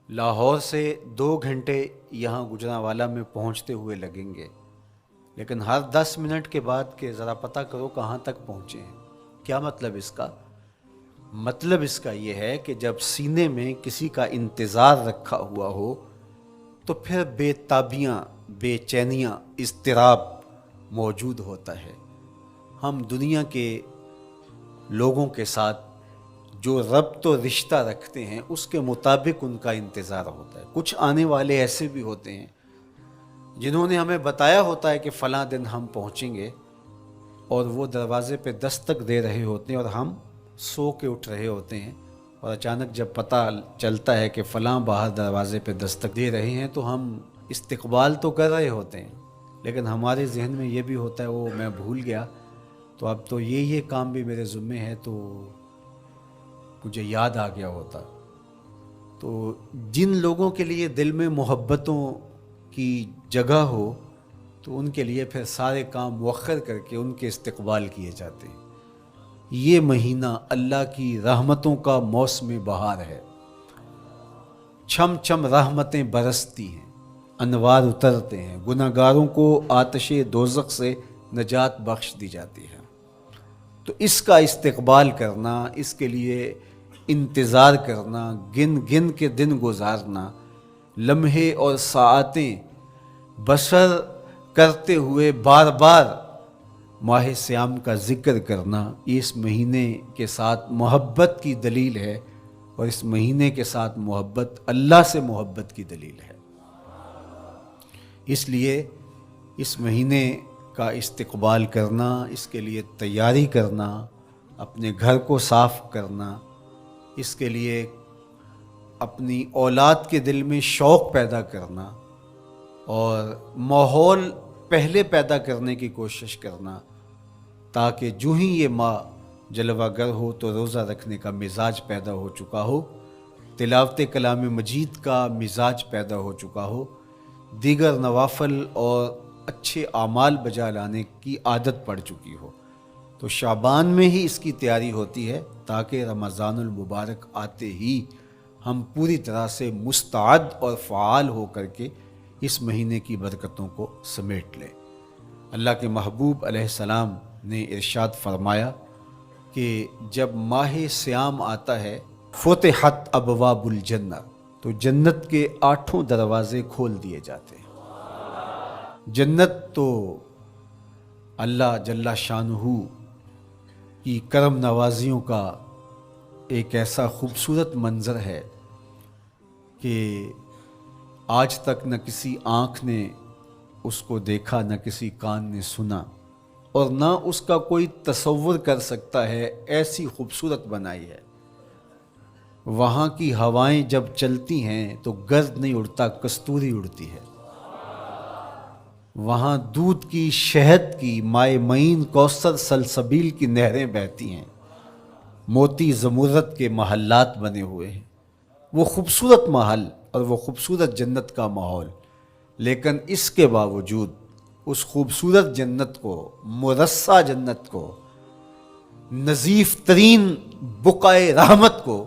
لاہور سے 2 گھنٹے یہاں گوجرانوالہ میں پہنچتے ہوئے لگیں گے، لیکن ہر 10 منٹ کے بعد کہ ذرا پتہ کرو کہاں تک پہنچے ہیں۔ کیا مطلب اس کا؟ مطلب اس کا یہ ہے کہ جب سینے میں کسی کا انتظار رکھا ہوا ہو تو پھر بے تابیاں، بے چینیاں، اضطراب موجود ہوتا ہے۔ ہم دنیا کے لوگوں کے ساتھ جو ربط و رشتہ رکھتے ہیں اس کے مطابق ان کا انتظار ہوتا ہے۔ کچھ آنے والے ایسے بھی ہوتے ہیں جنہوں نے ہمیں بتایا ہوتا ہے کہ فلاں دن ہم پہنچیں گے، اور وہ دروازے پہ دستک دے رہے ہوتے ہیں اور ہم سو کے اٹھ رہے ہوتے ہیں، اور اچانک جب پتہ چلتا ہے کہ فلاں باہر دروازے پہ دستک دے رہے ہیں تو ہم استقبال تو کر رہے ہوتے ہیں، لیکن ہمارے ذہن میں یہ بھی ہوتا ہے وہ میں بھول گیا، تو اب تو یہ کام بھی میرے ذمے ہے، تو مجھے یاد آ گیا ہوتا۔ تو جن لوگوں کے لیے دل میں محبتوں کی جگہ ہو تو ان کے لیے پھر سارے کام مؤخر کر کے ان کے استقبال کیے جاتے ہیں۔ یہ مہینہ اللہ کی رحمتوں کا موسم بہار ہے، چھم چھم رحمتیں برستی ہیں، انوار اترتے ہیں، گناہگاروں کو آتش دوزخ سے نجات بخش دی جاتی ہے۔ تو اس کا استقبال کرنا، اس کے لیے انتظار کرنا، گن گن کے دن گزارنا، لمحے اور ساعتیں بسر کرتے ہوئے بار بار ماہ سیام کا ذکر کرنا، یہ اس مہینے کے ساتھ محبت کی دلیل ہے، اور اس مہینے کے ساتھ محبت اللہ سے محبت کی دلیل ہے۔ اس لیے اس مہینے کا استقبال کرنا، اس کے لیے تیاری کرنا، اپنے گھر کو صاف کرنا، اس کے لیے اپنی اولاد کے دل میں شوق پیدا کرنا اور ماحول پہلے پیدا کرنے کی کوشش کرنا، تاکہ جو ہی یہ ماہ جلوہ گر ہو تو روزہ رکھنے کا مزاج پیدا ہو چکا ہو، تلاوت کلام مجید کا مزاج پیدا ہو چکا ہو، دیگر نوافل اور اچھے اعمال بجا لانے کی عادت پڑ چکی ہو۔ تو شعبان میں ہی اس کی تیاری ہوتی ہے تاکہ رمضان المبارک آتے ہی ہم پوری طرح سے مستعد اور فعال ہو کر کے اس مہینے کی برکتوں کو سمیٹ لیں۔ اللہ کے محبوب علیہ السلام نے ارشاد فرمایا کہ جب ماہ سیام آتا ہے فتحت ابواب الجنہ، تو جنت کے 8 دروازے کھول دیے جاتے ہیں۔ جنت تو اللہ جل شانہ کی کرم نوازیوں کا ایک ایسا خوبصورت منظر ہے کہ آج تک نہ کسی آنکھ نے اس کو دیکھا، نہ کسی کان نے سنا، اور نہ اس کا کوئی تصور کر سکتا ہے، ایسی خوبصورت بنائی ہے۔ وہاں کی ہوائیں جب چلتی ہیں تو گرد نہیں اڑتا، کستوری اڑتی ہے۔ وہاں دودھ کی، شہد کی، مائے معین کوثر سلسبیل کی نہریں بہتی ہیں، موتی زمرد کے محلات بنے ہوئے ہیں۔ وہ خوبصورت محل اور وہ خوبصورت جنت کا ماحول، لیکن اس کے باوجود اس خوبصورت جنت کو، مرصع جنت کو، نظیف ترین بقعۂ رحمت کو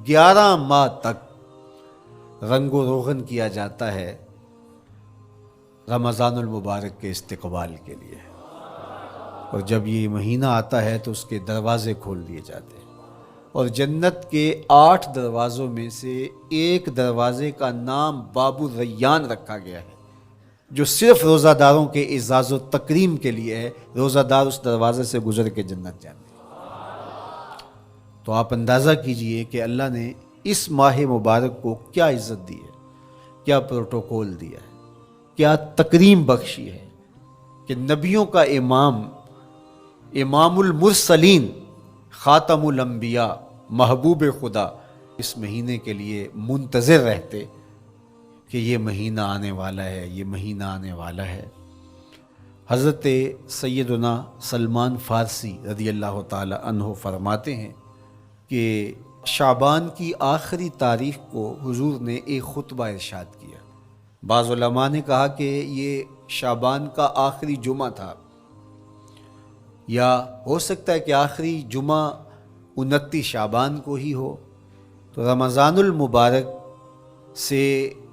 11 ماہ تک رنگ و روغن کیا جاتا ہے رمضان المبارک کے استقبال کے لیے، اور جب یہ مہینہ آتا ہے تو اس کے دروازے کھول دیے جاتے ہیں، اور جنت کے 8 دروازوں میں سے ایک دروازے کا نام باب الریان رکھا گیا ہے، جو صرف روزہ داروں کے اعزاز و تکریم کے لیے ہے۔ روزہ دار اس دروازے سے گزر کے جنت جاتے ہیں۔ تو آپ اندازہ کیجئے کہ اللہ نے اس ماہ مبارک کو کیا عزت دی ہے، کیا پروٹوکول دیا ہے، کیا تکریم بخشی ہے کہ نبیوں کا امام، امام المرسلین، خاتم الانبیاء، محبوب خدا اس مہینے کے لیے منتظر رہتے کہ یہ مہینہ آنے والا ہے، یہ مہینہ آنے والا ہے۔ حضرت سیدنا سلمان فارسی رضی اللہ تعالی عنہ فرماتے ہیں کہ شعبان کی آخری تاریخ کو حضور نے ایک خطبہ ارشاد کیا۔ بعض علماء نے کہا کہ یہ شعبان کا آخری جمعہ تھا، یا ہو سکتا ہے کہ آخری جمعہ 29 شعبان کو ہی ہو۔ تو رمضان المبارک سے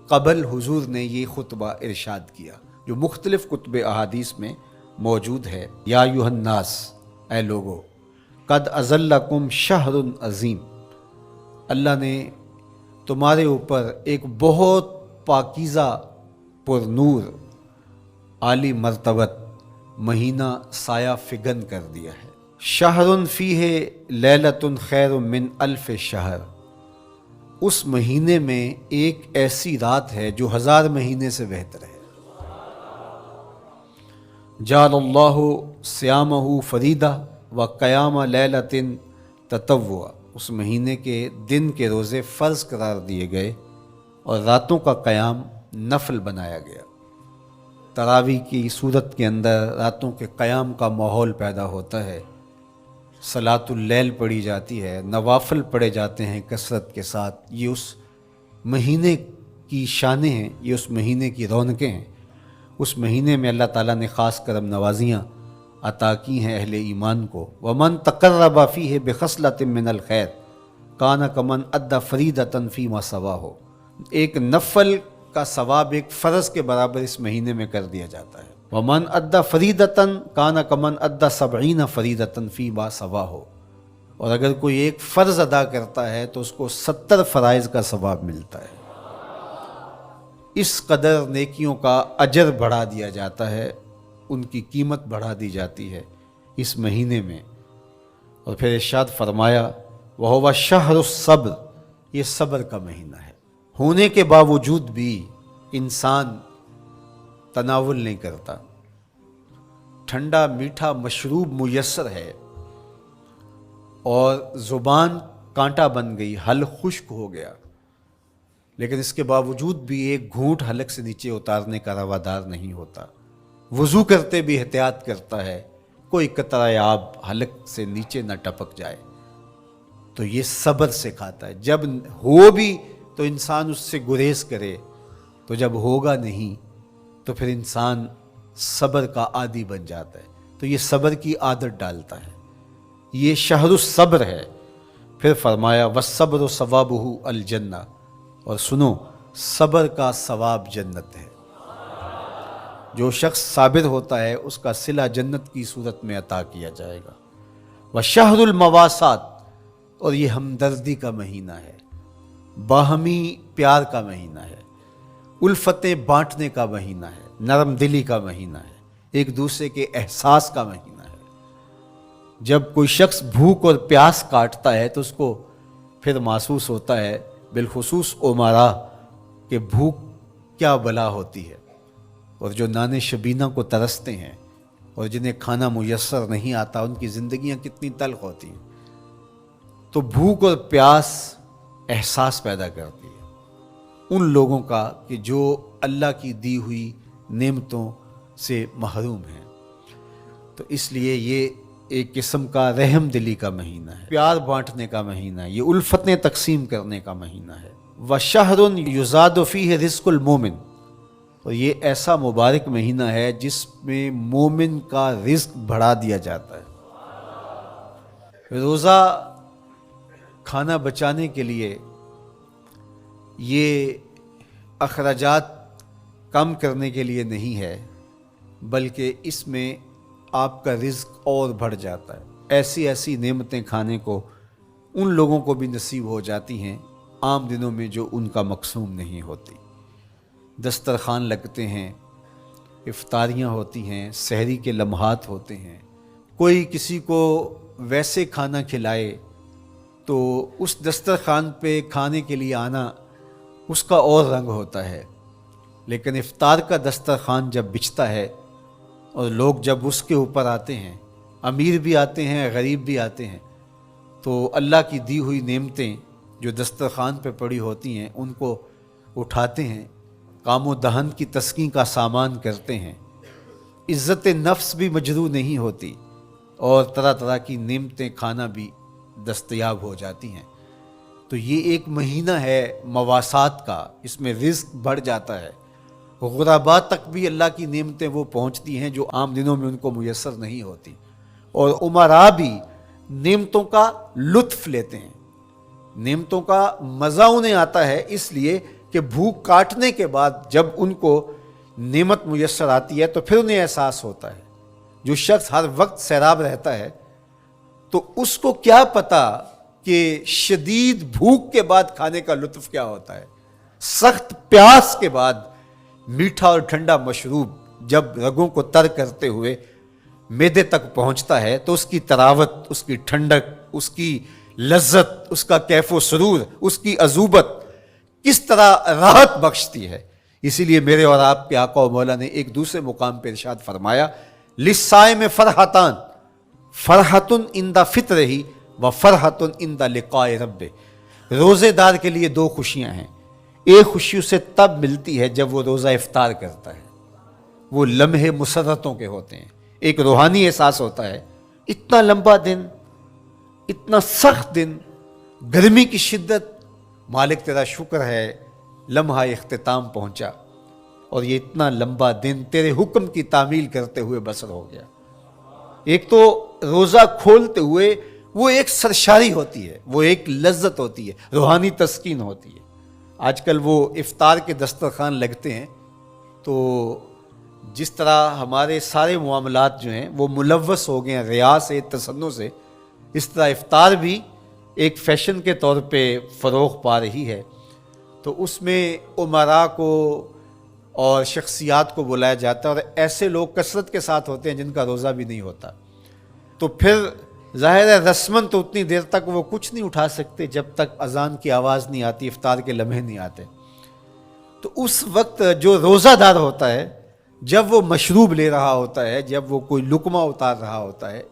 قبل حضور نے یہ خطبہ ارشاد کیا جو مختلف کتب احادیث میں موجود ہے۔ یا ایھا الناس، اے لوگو، قد اظلکم شہر عظیم، اللہ نے تمہارے اوپر ایک بہت پاکیزہ، پر نور، عالی مرتبت مہینہ سایہ فگن کر دیا ہے۔ شہر فیہ لیلۃ خیر من الف شہر، اس مہینے میں ایک ایسی رات ہے جو 1000 مہینے سے بہتر ہے۔ جعل اللہ صیامہ فریدہ و قیام لیلۃ تطوع، اس مہینے کے دن کے روزے فرض قرار دیے گئے اور راتوں کا قیام نفل بنایا گیا۔ تراویح کی صورت کے اندر راتوں کے قیام کا ماحول پیدا ہوتا ہے، صلاۃ اللیل پڑھی جاتی ہے، نوافل پڑھے جاتے ہیں کثرت کے ساتھ۔ یہ اس مہینے کی شانیں ہیں، یہ اس مہینے کی رونقیں ہیں۔ اس مہینے میں اللہ تعالیٰ نے خاص کرم نوازیاں عطا کی ہیں اہل ایمان کو۔ ومن تقرب فیہ بخصلۃ من الخیر کان کمن ادی فریضۃ فیما سواہ، ایک نفل کا ثواب ایک فرض کے برابر اس مہینے میں کر دیا جاتا ہے۔ ومن ادی فریضۃ کان کمن ادی 70 فریضۃ فیما سواہ، اور اگر کوئی ایک فرض ادا کرتا ہے تو اس کو 70 فرائض کا ثواب ملتا ہے۔ اس قدر نیکیوں کا اجر بڑھا دیا جاتا ہے، ان کی قیمت بڑھا دی جاتی ہے اس مہینے میں۔ اور پھر ارشاد فرمایا وَهُوَ شَهْرُ الصَّبْرِ، یہ صبر کا مہینہ ہے۔ ہونے کے باوجود بھی انسان تناول نہیں کرتا، ٹھنڈا میٹھا مشروب میسر ہے اور زبان کانٹا بن گئی، حلق خشک ہو گیا، لیکن اس کے باوجود بھی ایک گھونٹ حلق سے نیچے اتارنے کا روادار نہیں ہوتا۔ وضو کرتے بھی احتیاط کرتا ہے کوئی قطرہ آب حلق سے نیچے نہ ٹپک جائے۔ تو یہ صبر سکھاتا ہے، جب ہو بھی تو انسان اس سے گریز کرے، تو جب ہوگا نہیں تو پھر انسان صبر کا عادی بن جاتا ہے، تو یہ صبر کی عادت ڈالتا ہے۔ یہ شہر الصبر ہے۔ پھر فرمایا والصبر ثوابہ الجنہ، اور سنو صبر کا ثواب جنت ہے۔ جو شخص صابر ہوتا ہے اس کا صلہ جنت کی صورت میں عطا کیا جائے گا۔ وشہر المواسات، اور یہ ہمدردی کا مہینہ ہے، باہمی پیار کا مہینہ ہے، الفتیں بانٹنے کا مہینہ ہے، نرم دلی کا مہینہ ہے، ایک دوسرے کے احساس کا مہینہ ہے۔ جب کوئی شخص بھوک اور پیاس کاٹتا ہے تو اس کو پھر محسوس ہوتا ہے، بالخصوص امراء، کہ بھوک کیا بلا ہوتی ہے، اور جو نان شبینہ کو ترستے ہیں اور جنہیں کھانا میسر نہیں آتا ان کی زندگیاں کتنی تلخ ہوتی ہیں۔ تو بھوک اور پیاس احساس پیدا کرتی ہے ان لوگوں کا کہ جو اللہ کی دی ہوئی نعمتوں سے محروم ہیں۔ تو اس لیے یہ ایک قسم کا رحم دلی کا مہینہ ہے، پیار بانٹنے کا مہینہ ہے، یہ الفتیں تقسیم کرنے کا مہینہ ہے۔ وَشَهْرٌ يُزَادُ فِيهِ رِزْقُ الْمُؤْمِنِ، اور یہ ایسا مبارک مہینہ ہے جس میں مومن کا رزق بڑھا دیا جاتا ہے۔ روزہ کھانا بچانے کے لیے، یہ اخراجات کم کرنے کے لیے نہیں ہے، بلکہ اس میں آپ کا رزق اور بڑھ جاتا ہے۔ ایسی ایسی نعمتیں کھانے کو ان لوگوں کو بھی نصیب ہو جاتی ہیں عام دنوں میں جو ان کا مقسوم نہیں ہوتی۔ دسترخوان لگتے ہیں، افطاریاں ہوتی ہیں، سحری کے لمحات ہوتے ہیں، کوئی کسی کو ویسے کھانا کھلائے تو اس دسترخوان پہ کھانے کے لیے آنا اس کا اور رنگ ہوتا ہے۔ لیکن افطار کا دسترخوان جب بچھتا ہے اور لوگ جب اس کے اوپر آتے ہیں، امیر بھی آتے ہیں، غریب بھی آتے ہیں، تو اللہ کی دی ہوئی نعمتیں جو دسترخوان پہ پڑی ہوتی ہیں ان کو اٹھاتے ہیں، کام و دہن کی تسکین کا سامان کرتے ہیں، عزت نفس بھی مجروح نہیں ہوتی اور طرح طرح کی نعمتیں کھانا بھی دستیاب ہو جاتی ہیں۔ تو یہ ایک مہینہ ہے مواسات کا، اس میں رزق بڑھ جاتا ہے، غرباء تک بھی اللہ کی نعمتیں وہ پہنچتی ہیں جو عام دنوں میں ان کو میسر نہیں ہوتی، اور امراء بھی نعمتوں کا لطف لیتے ہیں، نعمتوں کا مزہ انہیں آتا ہے اس لیے کہ بھوک کاٹنے کے بعد جب ان کو نعمت میسر آتی ہے تو پھر انہیں احساس ہوتا ہے. جو شخص ہر وقت سیراب رہتا ہے تو اس کو کیا پتا کہ شدید بھوک کے بعد کھانے کا لطف کیا ہوتا ہے. سخت پیاس کے بعد میٹھا اور ٹھنڈا مشروب جب رگوں کو تر کرتے ہوئے معدے تک پہنچتا ہے تو اس کی تراوت، اس کی ٹھنڈک، اس کی لذت، اس کا کیف و سرور، اس کی عذوبت کس طرح راحت بخشتی ہے. اسی لیے میرے اور آپ کے آقا و مولا نے ایک دوسرے مقام پہ ارشاد فرمایا للصائم فرحتان فرحت عند فطرہ و فرحت عند لقاء ربہ. روزے دار کے لیے دو خوشیاں ہیں. ایک خوشی اسے تب ملتی ہے جب وہ روزہ افطار کرتا ہے، وہ لمحے مسرتوں کے ہوتے ہیں، ایک روحانی احساس ہوتا ہے. اتنا لمبا دن، اتنا سخت دن، گرمی کی شدت، مالک تیرا شکر ہے لمحہ اختتام پہنچا اور یہ اتنا لمبا دن تیرے حکم کی تعمیل کرتے ہوئے بسر ہو گیا. ایک تو روزہ کھولتے ہوئے وہ ایک سرشاری ہوتی ہے، وہ ایک لذت ہوتی ہے، روحانی تسکین ہوتی ہے. آج کل وہ افطار کے دسترخوان لگتے ہیں تو جس طرح ہمارے سارے معاملات جو ہیں وہ ملوث ہو گئے ہیں ریا سے، تصنع سے، اس طرح افطار بھی ایک فیشن کے طور پہ فروغ پا رہی ہے. تو اس میں امراء کو اور شخصیات کو بلایا جاتا ہے اور ایسے لوگ کثرت کے ساتھ ہوتے ہیں جن کا روزہ بھی نہیں ہوتا. تو پھر ظاہر ہے رسماً تو اتنی دیر تک وہ کچھ نہیں اٹھا سکتے جب تک اذان کی آواز نہیں آتی، افطار کے لمحے نہیں آتے. تو اس وقت جو روزہ دار ہوتا ہے جب وہ مشروب لے رہا ہوتا ہے، جب وہ کوئی لقمہ اتار رہا ہوتا ہے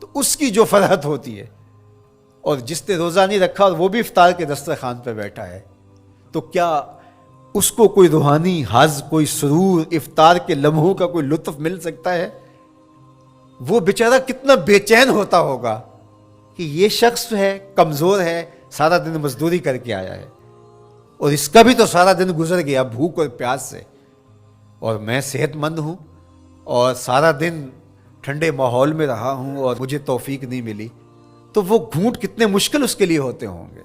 تو اس کی جو فرحت ہوتی ہے، اور جس نے روزہ نہیں رکھا اور وہ بھی افطار کے دسترخوان پہ بیٹھا ہے تو کیا اس کو کوئی روحانی حظ، کوئی سرور، افطار کے لمحوں کا کوئی لطف مل سکتا ہے؟ وہ بیچارہ کتنا بے چین ہوتا ہوگا کہ یہ شخص ہے کمزور ہے، سارا دن مزدوری کر کے آیا ہے اور اس کا بھی تو سارا دن گزر گیا بھوک اور پیاس سے، اور میں صحت مند ہوں اور سارا دن ٹھنڈے ماحول میں رہا ہوں اور مجھے توفیق نہیں ملی. تو وہ گھونٹ کتنے مشکل اس کے لیے ہوتے ہوں گے.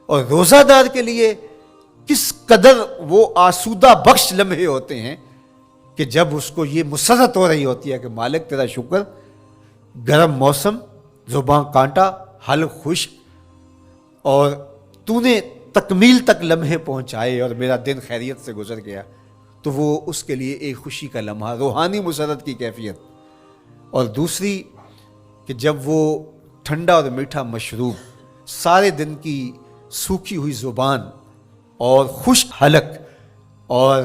اور روزہ دار کے لیے کس قدر وہ آسودہ بخش لمحے ہوتے ہیں کہ جب اس کو یہ مسرت ہو رہی ہوتی ہے کہ مالک تیرا شکر، گرم موسم، زباں کانٹا، حلق خشک، اور تو نے تکمیل تک لمحے پہنچائے اور میرا دن خیریت سے گزر گیا. تو وہ اس کے لیے ایک خوشی کا لمحہ، روحانی مسرت کی کیفیت. اور دوسری کہ جب وہ ٹھنڈا اور میٹھا مشروب سارے دن کی سوکھی ہوئی زبان اور خشک حلق اور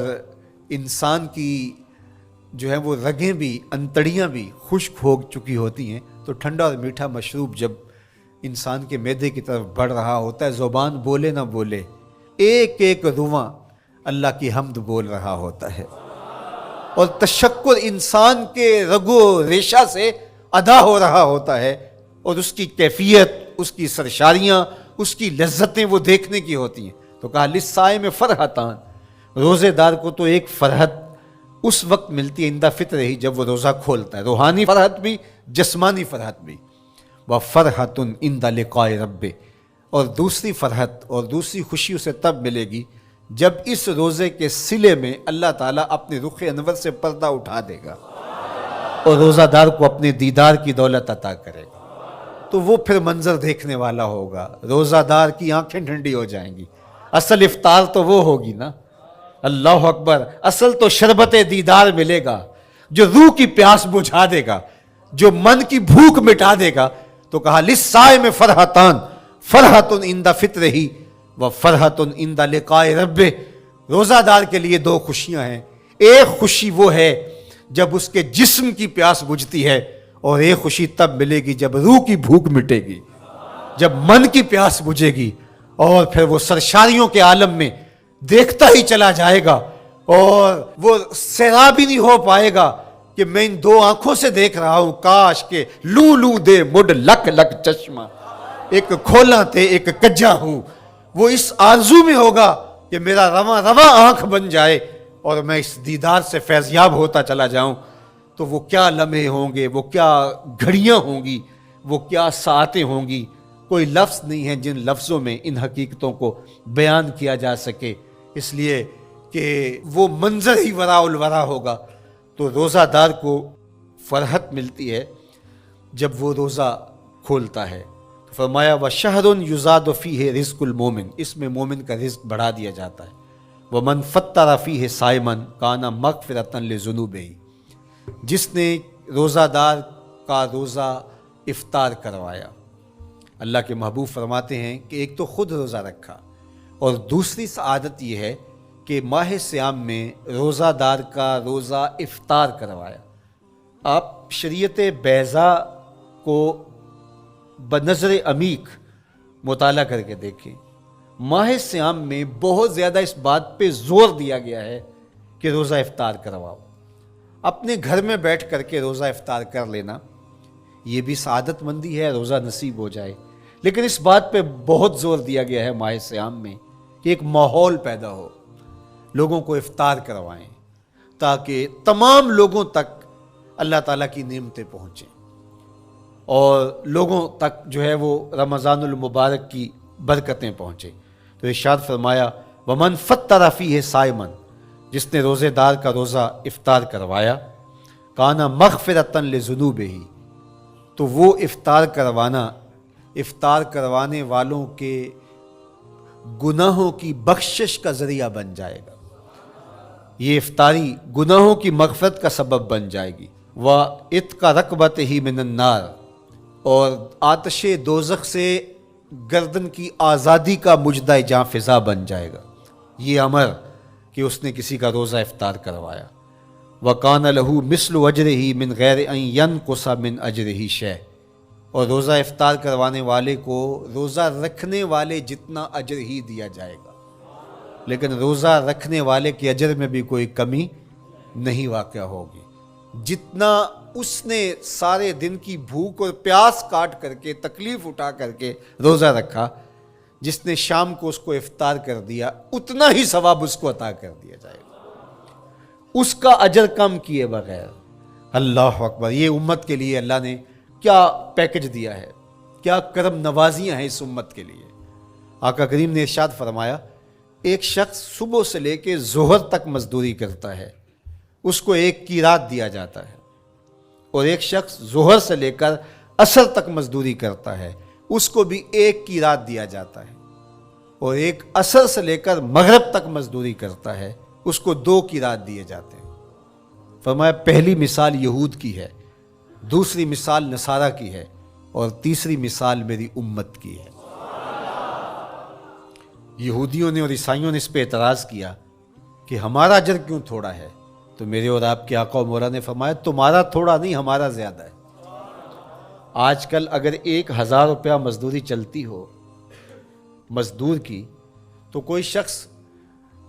انسان کی جو ہے وہ رگیں بھی، انتڑیاں بھی خشک ہو چکی ہوتی ہیں، تو ٹھنڈا اور میٹھا مشروب جب انسان کے معدے کی طرف بڑھ رہا ہوتا ہے، زبان بولے نہ بولے، ایک ایک رواں اللہ کی حمد بول رہا ہوتا ہے اور تشکر انسان کے رگو ریشہ سے ادا ہو رہا ہوتا ہے، اور اس کی کیفیت، اس کی سرشاریاں، اس کی لذتیں وہ دیکھنے کی ہوتی ہیں. تو کہا للصائم فرحتان، روزے دار کو تو ایک فرحت اس وقت ملتی ہے عند فطر ہی جب وہ روزہ کھولتا ہے، روحانی فرحت بھی، جسمانی فرحت بھی. وفرحۃ عند لقاء ربہ، اور دوسری فرحت اور دوسری خوشی اسے تب ملے گی جب اس روزے کے صلے میں اللہ تعالیٰ اپنے رخ انور سے پردہ اٹھا دے گا اور روزہ دار کو اپنے دیدار کی دولت عطا کرے گا. تو وہ پھر منظر دیکھنے والا ہوگا، روزہ دار کی آنکھیں ٹھنڈی ہو جائیں گی. اصل افطار تو وہ ہوگی نا، اللہ اکبر، اصل تو شربت دیدار ملے گا جو روح کی پیاس بجھا دے گا، جو من کی بھوک مٹا دے گا. تو کہا للصائم فرحتان فرحۃ عند فطرہ وفرحۃ عند لقاء ربہ، روزہ دار کے لیے دو خوشیاں ہیں. ایک خوشی وہ ہے جب اس کے جسم کی پیاس بجھتی ہے، اور ایک خوشی تب ملے گی جب روح کی بھوک مٹے گی، جب من کی پیاس بجھے گی، اور پھر وہ سرشاریوں کے عالم میں دیکھتا ہی چلا جائے گا اور وہ سیراب ہی نہیں ہو پائے گا کہ میں ان دو آنکھوں سے دیکھ رہا ہوں، کاش کہ لوں لوں دے مڈ لک لک چشمہ، ایک کھولا تے ایک کجا ہوں. وہ اس آرزو میں ہوگا کہ میرا رواں رواں آنکھ بن جائے اور میں اس دیدار سے فیضیاب ہوتا چلا جاؤں. تو وہ کیا لمحے ہوں گے، وہ کیا گھڑیاں ہوں گی، وہ کیا ساعتیں ہوں گی. کوئی لفظ نہیں ہے جن لفظوں میں ان حقیقتوں کو بیان کیا جا سکے اس لیے کہ وہ منظر ہی وراء الورا ہوگا. تو روزہ دار کو فرحت ملتی ہے جب وہ روزہ کھولتا ہے. تو فرمایا وَشَهْرٌ يُزَادُ فِيهِ رِزْقُ الْمُؤْمِنِ، اس میں مومن کا رزق بڑھا دیا جاتا ہے. وَمَنْ فَطَّرَ فِيهِ صَائِمًا كَانَ مَغْفِرَةً لِذُنُوبِهِ، جس نے روزہ دار کا روزہ افطار کروایا. اللہ کے محبوب فرماتے ہیں کہ ایک تو خود روزہ رکھا، اور دوسری سعادت یہ ہے کہ ماہ صیام میں روزہ دار کا روزہ افطار کروایا. آپ شریعت بیضاء کو بنظر عمیق مطالعہ کر کے دیکھیں. ماہ صیام میں بہت زیادہ اس بات پہ زور دیا گیا ہے کہ روزہ افطار کرواؤ. اپنے گھر میں بیٹھ کر کے روزہ افطار کر لینا یہ بھی سعادت مندی ہے، روزہ نصیب ہو جائے. لیکن اس بات پہ بہت زور دیا گیا ہے ماہ صیام میں کہ ایک ماحول پیدا ہو، لوگوں کو افطار کروائیں تاکہ تمام لوگوں تک اللہ تعالیٰ کی نعمتیں پہنچیں اور لوگوں تک جو ہے وہ رمضان المبارک کی برکتیں پہنچیں. تو ارشاد فرمایا وَمَنْ فَطَّرَ فِيهِ صَائِمًا، جس نے روزے دار کا روزہ افطار کروایا، کَانَ مَغْفِرَةً لِذُنُوبِهِ، تو وہ افطار کروانے والوں کے گناہوں کی بخشش کا ذریعہ بن جائے گا. یہ افطاری گناہوں کی مغفرت کا سبب بن جائے گی. وَعِتْقَ رَقْبَتِهِ مِنَ النَّارِ، اور آتش دوزخ سے گردن کی آزادی کا مجدہ جاں فضا بن جائے گا یہ امر کہ اس نے کسی کا روزہ افطار کروایا. وَقَانَ لَهُ مِثْلُ أَجْرِهِ مِنْ غَيْرِ أَنْ يَنْقُصَ مِنْ أَجْرِهِ شَيْءٌ، اور روزہ افطار کروانے والے کو روزہ رکھنے والے جتنا اجر ہی دیا جائے گا، لیکن روزہ رکھنے والے کے اجر میں بھی کوئی کمی نہیں واقع ہوگی. جتنا اس نے سارے دن کی بھوک اور پیاس کاٹ کر کے تکلیف اٹھا کر کے روزہ رکھا، جس نے شام کو اس کو افطار کر دیا اتنا ہی ثواب اس کو عطا کر دیا جائے گا، اس کا اجر کم کیے بغیر. اللہ اکبر! یہ امت کے لیے اللہ نے کیا پیکج دیا ہے، کیا کرم نوازیاں ہیں اس امت کے لیے. آقا کریم نے ارشاد فرمایا ایک شخص صبح سے لے کے ظہر تک مزدوری کرتا ہے، اس کو ایک قیراط دیا جاتا ہے. اور ایک شخص ظہر سے لے کر عصر تک مزدوری کرتا ہے، اس کو بھی ایک قیراط دیا جاتا ہے. اور ایک عصر سے لے کر مغرب تک مزدوری کرتا ہے، اس کو 2 قیراط دیے جاتے ہیں. فرمایا پہلی مثال یہود کی ہے، دوسری مثال نصارہ کی ہے، اور تیسری مثال میری امت کی ہے. یہودیوں نے اور عیسائیوں نے اس پہ اعتراض کیا کہ ہمارا اجر کیوں تھوڑا ہے، تو میرے اور آپ کے آقا و مولا نے فرمایا تمہارا تھوڑا نہیں، ہمارا زیادہ ہے. آج کل اگر 1000 روپیہ مزدوری چلتی ہو مزدور کی، تو کوئی شخص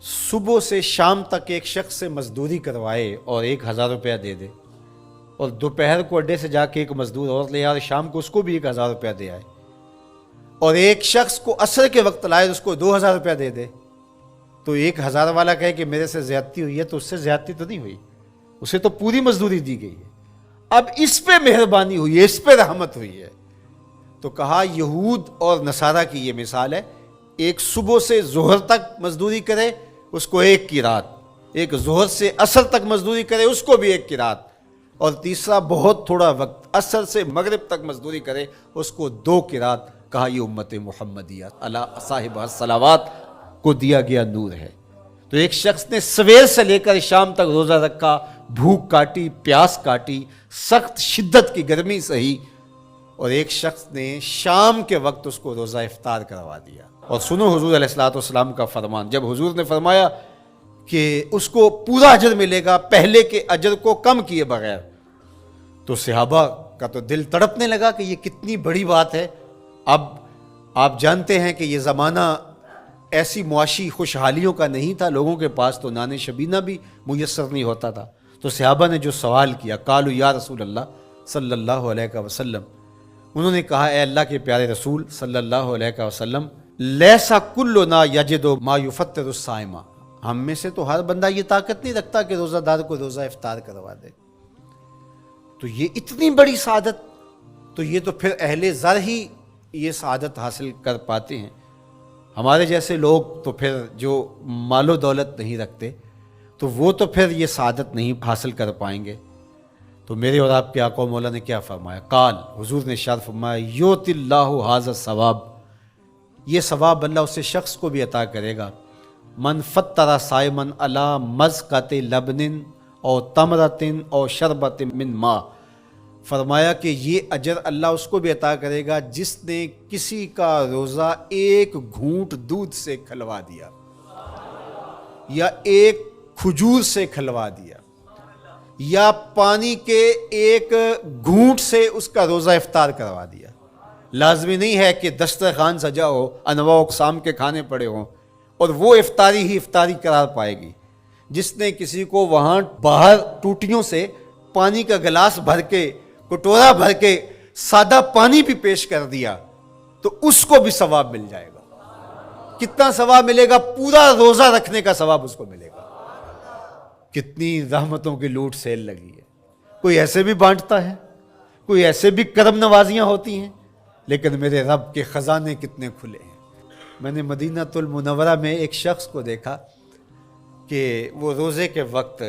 صبح سے شام تک ایک شخص سے مزدوری کروائے اور 1000 روپیہ دے دے، اور دوپہر کو اڈے سے جا کے ایک مزدور اور لے آئے اور شام کو اس کو بھی 1000 روپیہ دے آئے، اور ایک شخص کو عصر کے وقت لائے اس کو 2000 روپیہ دے دے، تو 1000 والا کہے کہ میرے سے زیادتی ہوئی ہے، تو اس سے زیادتی تو نہیں ہوئی، اسے تو پوری مزدوری دی گئی ہے. اب اس پہ مہربانی ہوئی ہے، اس پہ رحمت ہوئی ہے. تو کہا یہود اور نصارہ کی یہ مثال ہے، ایک صبح سے ظہر تک مزدوری کرے اس کو 1 قیراط، ایک ظہر سے عصر تک مزدوری کرے اس کو بھی 1 قیراط، اور تیسرا بہت تھوڑا وقت عصر سے مغرب تک مزدوری کرے اس کو 2 قیراط. کہا یہ امت محمدیہ علی صاحب الصلوات کو دیا گیا نور ہے. تو ایک شخص نے سویر سے لے کر شام تک روزہ رکھا، بھوک کاٹی، پیاس کاٹی، سخت شدت کی گرمی سہی، اور ایک شخص نے شام کے وقت اس کو روزہ افطار کروا دیا. اور سنو حضور علیہ الصلوۃ والسلام کا فرمان، جب حضور نے فرمایا کہ اس کو پورا اجر ملے گا پہلے کے اجر کو کم کیے بغیر، تو صحابہ کا تو دل تڑپنے لگا کہ یہ کتنی بڑی بات ہے. اب آپ جانتے ہیں کہ یہ زمانہ ایسی معاشی خوشحالیوں کا نہیں تھا، لوگوں کے پاس تو نان شبینہ بھی میسر نہیں ہوتا تھا. تو صحابہ نے جو سوال کیا، قالوا یا رسول اللہ صلی اللہ علیہ وسلم، انہوں نے کہا اے اللہ کے پیارے رسول صلی اللہ علیہ وسلم، لیسا کلنا یجد ما یفطر الصائم، ہم میں سے تو ہر بندہ یہ طاقت نہیں رکھتا کہ روزہ دار کو روزہ افطار کروا دے. تو یہ اتنی بڑی سعادت، تو یہ تو پھر اہل زر ہی یہ سعادت حاصل کر پاتے ہیں. ہمارے جیسے لوگ تو پھر جو مال و دولت نہیں رکھتے تو وہ تو پھر یہ سعادت نہیں حاصل کر پائیں گے۔ تو میرے اور آپ کے آقا و مولا نے کیا فرمایا؟ قال، حضور نے ارشاد فرمایا، یؤتی اللہ ھذا الثواب، یہ ثواب اللہ اسے شخص کو بھی عطا کرے گا، من فطر صائما علی مذقۃ لبن او تمرۃ او شربۃ من ماء، فرمایا کہ یہ اجر اللہ اس کو بھی عطا کرے گا جس نے کسی کا روزہ ایک گھونٹ دودھ سے کھلوا دیا یا ایک کھجور سے کھلوا دیا یا پانی کے ایک گھونٹ سے اس کا روزہ افطار کروا دیا۔ لازمی نہیں ہے کہ دسترخوان سجا ہو، انواع اقسام کے کھانے پڑے ہوں اور وہ افطاری ہی افطاری قرار پائے گی۔ جس نے کسی کو وہاں باہر ٹوٹیوں سے پانی کا گلاس بھر کے، کٹورا بھر کے سادہ پانی بھی پیش کر دیا تو اس کو بھی ثواب مل جائے گا۔ کتنا ثواب ملے گا؟ پورا روزہ رکھنے کا ثواب اس کو ملے گا۔ کتنی رحمتوں کی لوٹ سیل لگی ہے۔ کوئی ایسے بھی بانٹتا ہے، کوئی ایسے بھی کرم نوازیاں ہوتی ہیں، لیکن میرے رب کے خزانے کتنے کھلے ہیں۔ میں نے مدینہ المنورہ میں ایک شخص کو دیکھا کہ وہ روزے کے وقت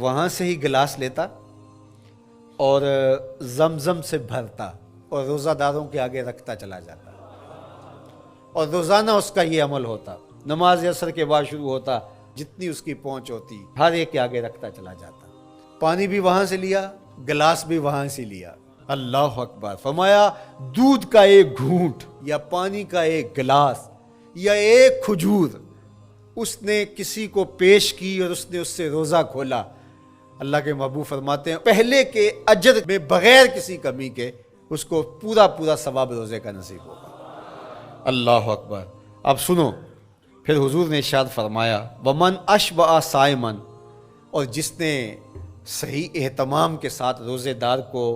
وہاں سے ہی گلاس لیتا اور زمزم سے بھرتا اور روزہ داروں کے آگے رکھتا چلا جاتا، اور روزانہ اس کا یہ عمل ہوتا۔ نماز عصر کے بعد شروع ہوتا، جتنی اس کی پہنچ ہوتی ہر ایک کے آگے رکھتا چلا جاتا۔ پانی بھی وہاں سے لیا، گلاس بھی وہاں سے لیا۔ اللہ اکبر! فرمایا دودھ کا ایک گھونٹ یا پانی کا ایک گلاس یا ایک کھجور اس نے کسی کو پیش کی اور اس نے اس سے روزہ کھولا، اللہ کے محبوب فرماتے ہیں پہلے کے اجر میں بغیر کسی کمی کے اس کو پورا ثواب روزے کا نصیب ہوگا۔ اللہ اکبر! اب سنو، پھر حضور نے ارشاد فرمایا ومن اشبع صائما، اور جس نے صحیح اہتمام کے ساتھ روزے دار کو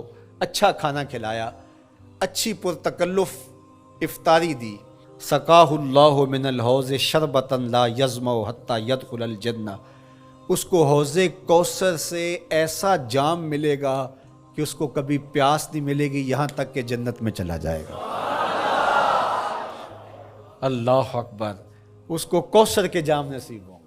اچھا کھانا کھلایا، اچھی پرتکلف افطاری دی، سقاہ اللہ من الحوض شربتا لا یظمأ حتی یدخل الجنہ، اس کو حوض کوثر سے ایسا جام ملے گا کہ اس کو کبھی پیاس نہیں ملے گی یہاں تک کہ جنت میں چلا جائے گا۔ اللہ اکبر! اس کو کوثر کے جام نصیب ہوں۔